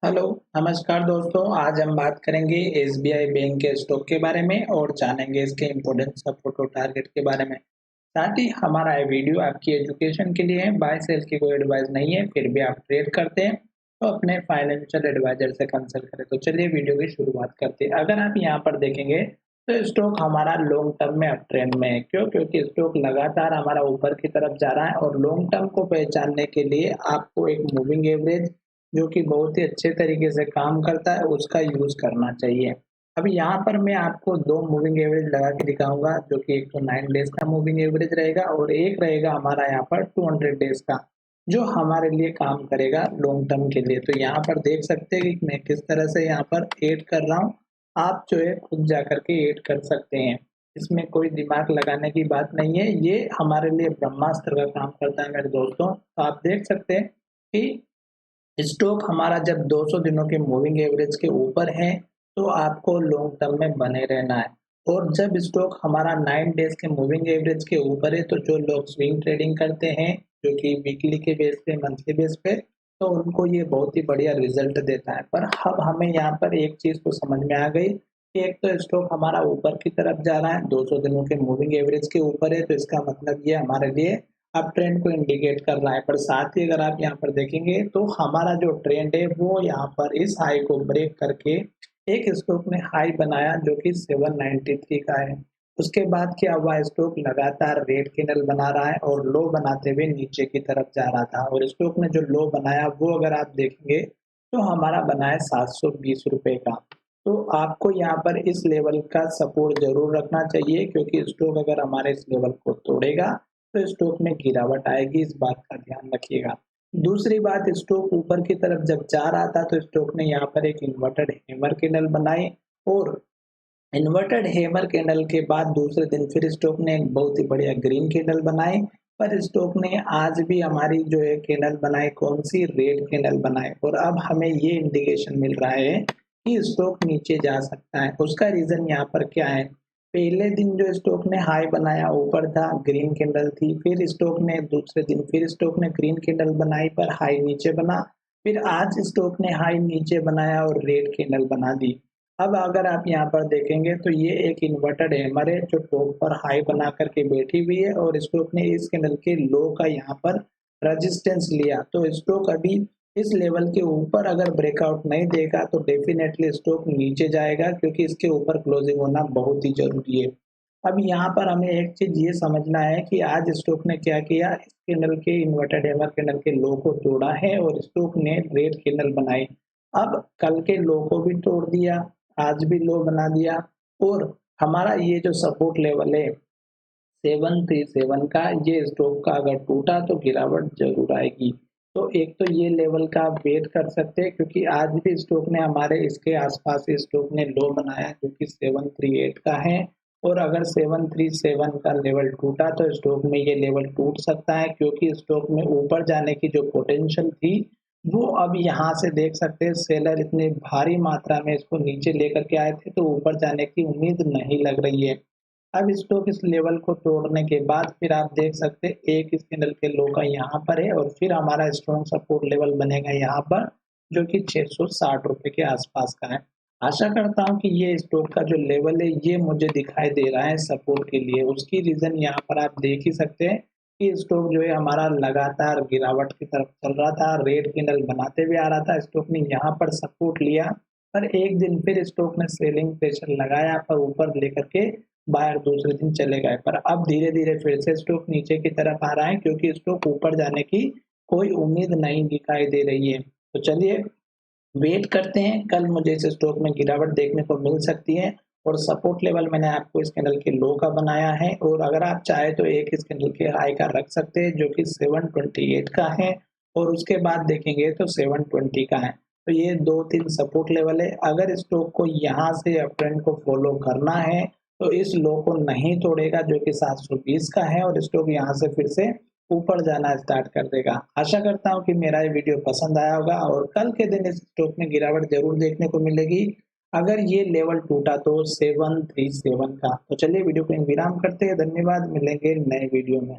Hello, नमस्कार दोस्तों। आज हम बात करेंगे एसबीआई बैंक के स्टॉक के बारे में और जानेंगे इसके इम्पोर्टेंट सपोर्ट और टारगेट के बारे में। साथ ही हमारा ये वीडियो आपकी एजुकेशन के लिए है, बाय सेल की कोई एडवाइस नहीं है। फिर भी आप ट्रेड करते हैं तो अपने फाइनेंशियल एडवाइजर से कंसल्ट करें। तो चलिए वीडियो की शुरुआत करते हैं। अगर आप यहाँ पर देखेंगे तो स्टॉक हमारा लॉन्ग टर्म में अप ट्रेंड में है। क्यों? क्योंकि स्टॉक लगातार हमारा ऊपर की तरफ जा रहा है और लॉन्ग टर्म को पहचानने के लिए आपको एक मूविंग एवरेज जो कि बहुत ही अच्छे तरीके से काम करता है, उसका यूज़ करना चाहिए। अभी यहाँ पर मैं आपको 2 मूविंग एवरेज लगा के दिखाऊँगा, जो कि एक तो 9 डेज़ का मूविंग एवरेज रहेगा और एक रहेगा हमारा यहाँ पर 200 डेज़ का, जो हमारे लिए काम करेगा लॉन्ग टर्म के लिए। तो यहाँ पर देख सकते हैं कि मैं किस तरह से यहाँ पर ऐड कर रहा हूँ। आप जो है खुद जाकर के ऐड कर सकते हैं। इसमें कोई दिमाग लगाने की बात नहीं है, ये हमारे लिए ब्रह्मास्त्र का काम करता है मेरे दोस्तों। तो आप देख सकते हैं कि स्टॉक हमारा जब 200 दिनों के मूविंग एवरेज के ऊपर है, तो आपको लॉन्ग टर्म में बने रहना है। और जब स्टॉक हमारा 9 डेज़ के मूविंग एवरेज के ऊपर है, तो जो लोग स्विंग ट्रेडिंग करते हैं, जो कि वीकली के बेस पे, मंथली बेस पे, तो उनको ये बहुत ही बढ़िया रिजल्ट देता है। पर अब हमें यहाँ पर एक चीज़ तो समझ में आ गई कि एक तो स्टॉक हमारा ऊपर की तरफ जा रहा है, 200 दिनों के मूविंग एवरेज के ऊपर है, तो इसका मतलब ये हमारे लिए अप ट्रेंड को इंडिकेट कर रहा है। पर साथ ही अगर आप यहाँ पर देखेंगे तो हमारा जो ट्रेंड है वो यहाँ पर इस हाई को ब्रेक करके एक स्टॉक ने हाई बनाया, जो कि 793 का है। उसके बाद क्या हुआ, स्टॉक लगातार रेड कैंडल बना रहा है और लो बनाते हुए नीचे की तरफ जा रहा था। और स्टॉक ने जो लो बनाया वो अगर आप देखेंगे तो हमारा बना है 720 रुपए का। तो आपको यहाँ पर इस लेवल का सपोर्ट जरूर रखना चाहिए, क्योंकि स्टॉक अगर हमारे इस लेवल को तोड़ेगा तो स्टॉक में गिरावट आएगी, इस बात का ध्यान रखिएगा। दूसरी बात, स्टॉक ऊपर की तरफ जब जा रहा था तो स्टॉक ने यहाँ पर एक इन्वर्टेड हैमर कैंडल बनाई और इन्वर्टेड हैमर कैंडल के बाद दूसरे दिन फिर स्टॉक ने एक बहुत ही बढ़िया ग्रीन कैंडल बनाई। पर स्टॉक ने आज भी हमारी जो है कैंडल बनाई, कौन सी? रेड कैंडल बनाई। और अब हमें ये इंडिकेशन मिल रहा है कि स्टॉक नीचे जा सकता है। उसका रीजन यहाँ पर क्या है? पहले दिन जो स्टॉक ने हाई बनाया ऊपर था, ग्रीन कैंडल थी। फिर स्टॉक ने दूसरे दिन फिर स्टॉक ने ग्रीन कैंडल बनाई पर हाई नीचे बना। फिर आज स्टॉक ने हाई नीचे बनाया और रेड कैंडल बना दी। अब अगर आप यहाँ पर देखेंगे तो ये एक इन्वर्टेड हैमर है, जो टॉप पर हाई बना करके बैठी हुई है और स्टॉक ने इस कैंडल के लो का यहाँ पर रेजिस्टेंस लिया। तो स्टॉक अभी इस लेवल के ऊपर अगर ब्रेकआउट नहीं देगा तो डेफिनेटली स्टॉक नीचे जाएगा, क्योंकि इसके ऊपर क्लोजिंग होना बहुत ही जरूरी है। अब यहाँ पर हमें एक चीज ये समझना है कि आज स्टॉक ने क्या किया, इस कैंडल के इन्वर्टेड हैमर कैंडल के लो को तोड़ा है और स्टॉक ने रेड कैंडल बनाई। अब कल के लो को भी तोड़ दिया, आज भी लो बना दिया और हमारा ये जो सपोर्ट लेवल है 737 का, ये स्टॉक का अगर टूटा तो गिरावट ज़रूर आएगी। तो एक तो ये लेवल का आप वेट कर सकते हैं, क्योंकि आज भी स्टॉक ने हमारे इसके आसपास स्टॉक ने लो बनाया, जो कि 738 का है। और अगर 737 का लेवल टूटा तो स्टॉक में ये लेवल टूट सकता है, क्योंकि स्टॉक में ऊपर जाने की जो पोटेंशियल थी वो अब यहाँ से देख सकते हैं, सेलर इतनी भारी मात्रा में इसको नीचे लेकर के आए थे, तो ऊपर जाने की उम्मीद नहीं लग रही है। अब स्टॉक इस लेवल को तोड़ने के बाद फिर आप देख सकते हैं एक इस कैंडल के लो का यहाँ पर है और फिर हमारा स्ट्रॉन्ग सपोर्ट लेवल बनेगा यहाँ पर, जो कि 660 रुपए के आसपास का है। आशा करता हूँ कि ये स्टॉक का जो लेवल है ये मुझे दिखाई दे रहा है सपोर्ट के लिए। उसकी रीजन यहाँ पर आप देख ही सकते हैं कि स्टॉक जो है हमारा लगातार गिरावट की तरफ चल रहा था, रेड कैंडल बनाते हुए आ रहा था। स्टॉक ने यहाँ पर सपोर्ट लिया पर एक दिन फिर स्टॉक ने सेलिंग प्रेशर लगाया पर ऊपर लेकर के बाहर दूसरे दिन चले गए। पर अब धीरे-धीरे फिर से स्टॉक नीचे की तरफ आ रहा है, क्योंकि स्टॉक ऊपर जाने की कोई उम्मीद नहीं दिखाई दे रही है। तो चलिए वेट करते हैं, कल मुझे इस स्टॉक में गिरावट देखने को मिल सकती है। और सपोर्ट लेवल मैंने आपको इस कैंडल के लो का बनाया है और अगर आप चाहें तो एक इस कैंडल के हाई का रख सकते हैं, जो कि 728 का है और उसके बाद देखेंगे तो 720 का है। तो ये 2-3 सपोर्ट लेवल है। अगर स्टॉक को यहाँ से अप ट्रेंड को फॉलो करना है तो इस लो को नहीं तोड़ेगा, जो कि 720 का है और स्टॉक यहाँ से फिर से ऊपर जाना स्टार्ट कर देगा। आशा करता हूँ कि मेरा ये वीडियो पसंद आया होगा और कल के दिन इस स्टॉक में गिरावट ज़रूर देखने को मिलेगी, अगर ये लेवल टूटा तो 737 का। तो चलिए वीडियो को विराम करते हैं। धन्यवाद, मिलेंगे नए वीडियो में।